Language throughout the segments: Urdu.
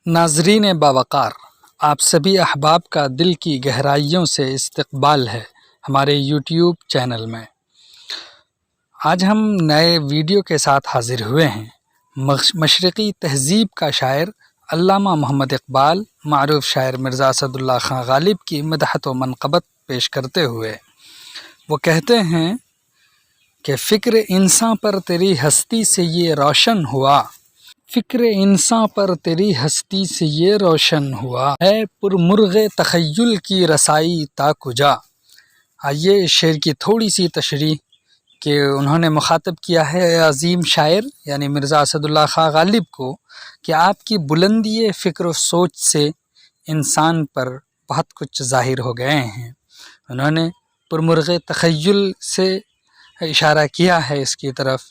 ناظرین باوقار، آپ سبھی احباب کا دل کی گہرائیوں سے استقبال ہے ہمارے یوٹیوب چینل میں۔ آج ہم نئے ویڈیو کے ساتھ حاضر ہوئے ہیں۔ مشرقی تہذیب کا شاعر علامہ محمد اقبال معروف شاعر مرزا اسد اللہ خان غالب کی مدحت و منقبت پیش کرتے ہوئے وہ کہتے ہیں کہ فکر انسان پر تیری ہستی سے یہ روشن ہوا، فکر انسان پر تیری ہستی سے یہ روشن ہوا، ہے پر مرغ تخیل کی رسائی تا کجا۔ آئیے اس شعر کی تھوڑی سی تشریح کہ انہوں نے مخاطب کیا ہے عظیم شاعر یعنی مرزا اسد اللہ خان غالب کو کہ آپ کی بلندی فکر و سوچ سے انسان پر بہت کچھ ظاہر ہو گئے ہیں۔ انہوں نے پر مرغ تخیل سے اشارہ کیا ہے اس کی طرف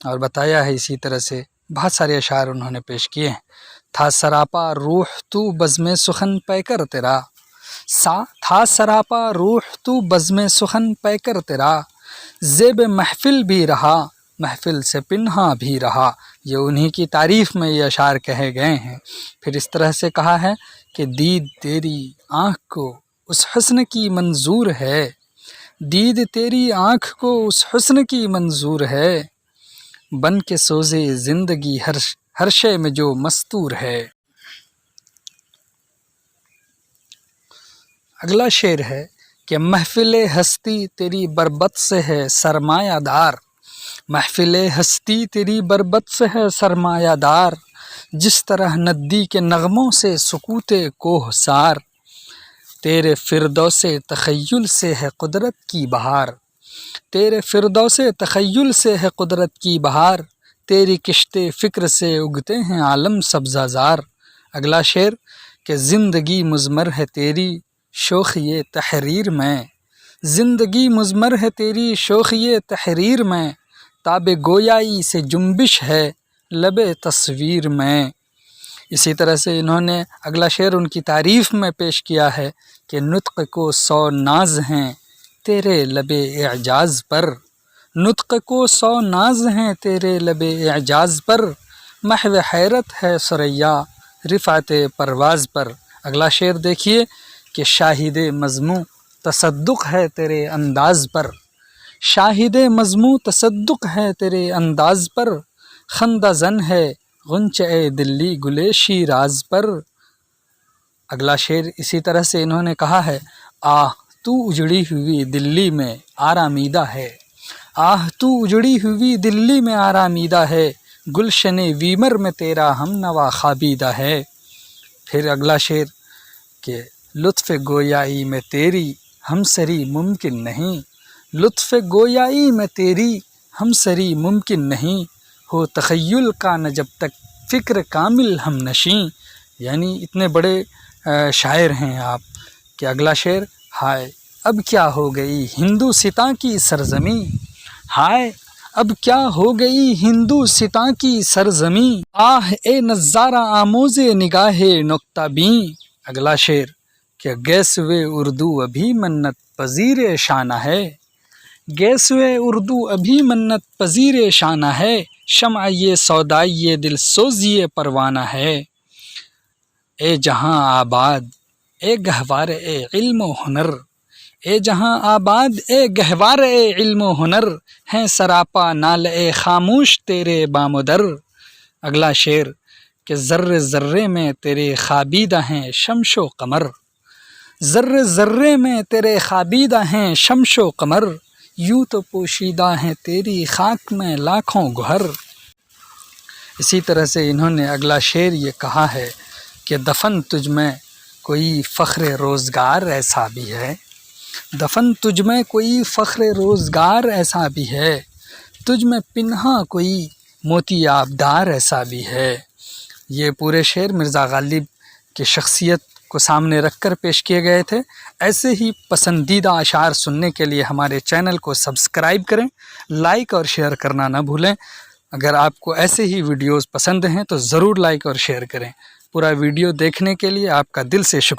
اور بتایا ہے، اسی طرح سے بہت سارے اشعار انہوں نے پیش کیے ہیں۔ تھا سراپا روح تو بزم سخن پے کر تیرا، تھا سراپا روح تو بزم سخن پے کر تیرا، زیب محفل بھی رہا محفل سے پنہا بھی رہا۔ یہ انہی کی تعریف میں یہ اشعار کہے گئے ہیں۔ پھر اس طرح سے کہا ہے کہ دید تیری آنکھ کو اس حسن کی منظور ہے، دید تیری آنکھ کو اس حسن کی منظور ہے، بن کے سوزے زندگی ہر شے میں جو مستور ہے۔ اگلا شعر ہے کہ محفل ہستی تیری بربت سے ہے سرمایہ دار، محفل ہستی تیری بربت سے ہے سرمایہ دار، جس طرح ندی کے نغموں سے سکوت کوہ سار، تیرے فردوس تخیل سے ہے قدرت کی بہار، تیرے فردوس تخیل سے ہے قدرت کی بہار، تیری کشت فکر سے اگتے ہیں عالم سبزہ زار۔ اگلا شعر کہ زندگی مضمر ہے تیری شوخی تحریر میں، زندگی مضمر ہے تیری شوخی تحریر میں، تاب گویائی سے جنبش ہے لب تصویر میں۔ اسی طرح سے انہوں نے اگلا شعر ان کی تعریف میں پیش کیا ہے کہ نطق کو 100 ناز ہیں تیرے لب اعجاز پر، نطق کو 100 ناز ہیں تیرے لب اعجاز پر، محو حیرت ہے ثریا رفعت پرواز پر۔ اگلا شعر دیکھیے کہ شاہد مضموں تصدق ہے تیرے انداز پر، شاہد مضموں تصدق ہے تیرے انداز پر، خندہ زن ہے غنچۂ دلی گلے شیراز پر۔ اگلا شعر اسی طرح سے انہوں نے کہا ہے آہ تو اجڑی ہوئی دلی میں آرامیدہ ہے، آہ تو اجڑی ہوئی دلی میں آرامیدہ ہے، گلشن ویمر میں تیرا ہم نوا خوابیدہ ہے۔ پھر اگلا شعر کہ لطف گویائی میں تیری ہمسری ممکن نہیں، لطف گویائی میں تیری ہمسری ممکن نہیں، ہو تخیل کا نہ جب تک فکر کامل ہم نشیں۔ یعنی اتنے بڑے شاعر ہیں آپ کہ اگلا شعر ہائے اب کیا ہو گئی ہندو ستاں کی سرزمیں، ہائے اب کیا ہو گئی ہندو ستاں کی سرزمیں، آہ اے نظارہ آموز نگاہ نکتہ بیں۔ اگلا شعر کہ گیسوے اردو ابھی منت پذیر شانہ ہے، گیسوے اردو ابھی منت پذیر شانہ ہے، شمع یہ سودائی یہ دل سوزی پروانہ ہے، اے جہاں آباد اے گہوار اے علم و ہنر، اے جہاں آباد اے گہوار اے علم و ہنر، ہیں سراپا نالے خاموش تیرے بام و در۔ اگلا شعر کہ ذرے ذرے میں تیرے خوابیدہ ہیں شمش و قمر، ذرے ذرے میں تیرے خوابیدہ ہیں شمش و قمر، یوں تو پوشیدہ ہیں تیری خاک میں لاکھوں گہر۔ اسی طرح سے انہوں نے اگلا شعر یہ کہا ہے کہ دفن تجھ میں کوئی فخر روزگار ایسا بھی ہے، دفن تجھ میں کوئی فخر روزگار ایسا بھی ہے، تجھ میں پنہاں کوئی موتی آبدار ایسا بھی ہے۔ یہ پورے شعر مرزا غالب کی شخصیت کو سامنے رکھ کر پیش کیے گئے تھے۔ ایسے ہی پسندیدہ اشعار سننے کے لیے ہمارے چینل کو سبسکرائب کریں، لائک اور شیئر کرنا نہ بھولیں۔ اگر آپ کو ایسے ہی ویڈیوز پسند ہیں تو ضرور لائک اور شیئر کریں۔ پورا ویڈیو دیکھنے کے لیے آپ کا دل سے شکریہ۔